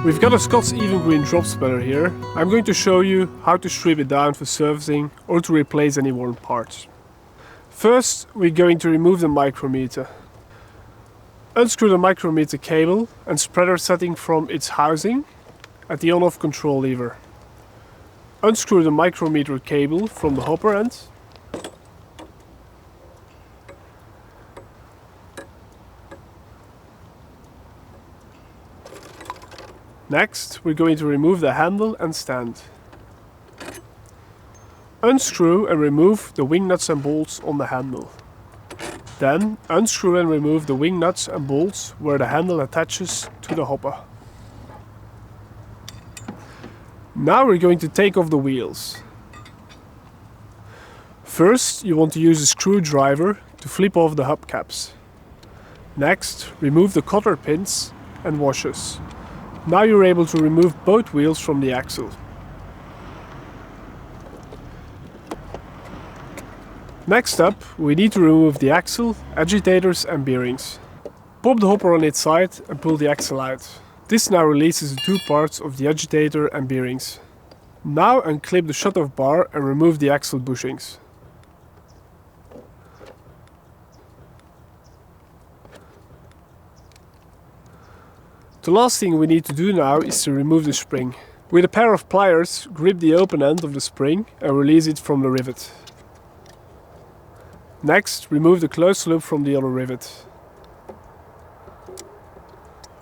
We've got a Scotts EvenGreen Drop Spreader here. I'm going to show you how to strip it down for servicing or to replace any worn parts. First, we're going to remove the micrometer. Unscrew the micrometer cable and spreader setting from its housing at the on-off control lever. Unscrew the micrometer cable from the hopper end. Next, we're going to remove the handle and stand. Unscrew and remove the wing nuts and bolts on the handle. Then, unscrew and remove the wing nuts and bolts where the handle attaches to the hopper. Now we're going to take off the wheels. First, you want to use a screwdriver to flip off the hubcaps. Next, remove the cotter pins and washers. Now you're able to remove both wheels from the axle. Next up, we need to remove the axle, agitators and bearings. Pop the hopper on its side and pull the axle out. This now releases the two parts of the agitator and bearings. Now unclip the shut-off bar and remove the axle bushings. The last thing we need to do now is to remove the spring. With a pair of pliers, grip the open end of the spring and release it from the rivet. Next, remove the closed loop from the other rivet.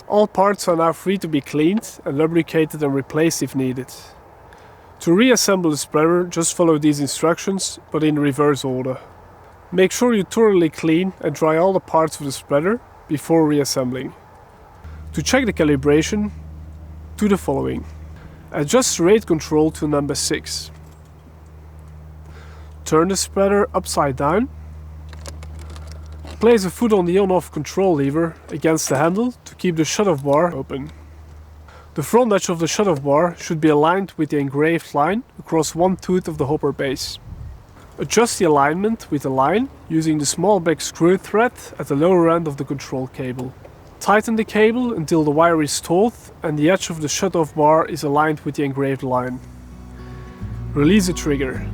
All parts are now free to be cleaned and lubricated and replaced if needed. To reassemble the spreader, just follow these instructions, but in reverse order. Make sure you thoroughly clean and dry all the parts of the spreader before reassembling. To check the calibration, do the following. Adjust rate control to number 6. Turn the spreader upside down. Place a foot on the on-off control lever against the handle to keep the shut-off bar open. The front edge of the shut-off bar should be aligned with the engraved line across one tooth of the hopper base. Adjust the alignment with the line using the small black screw thread at the lower end of the control cable. Tighten the cable until the wire is taut and the edge of the shut-off bar is aligned with the engraved line. Release the trigger.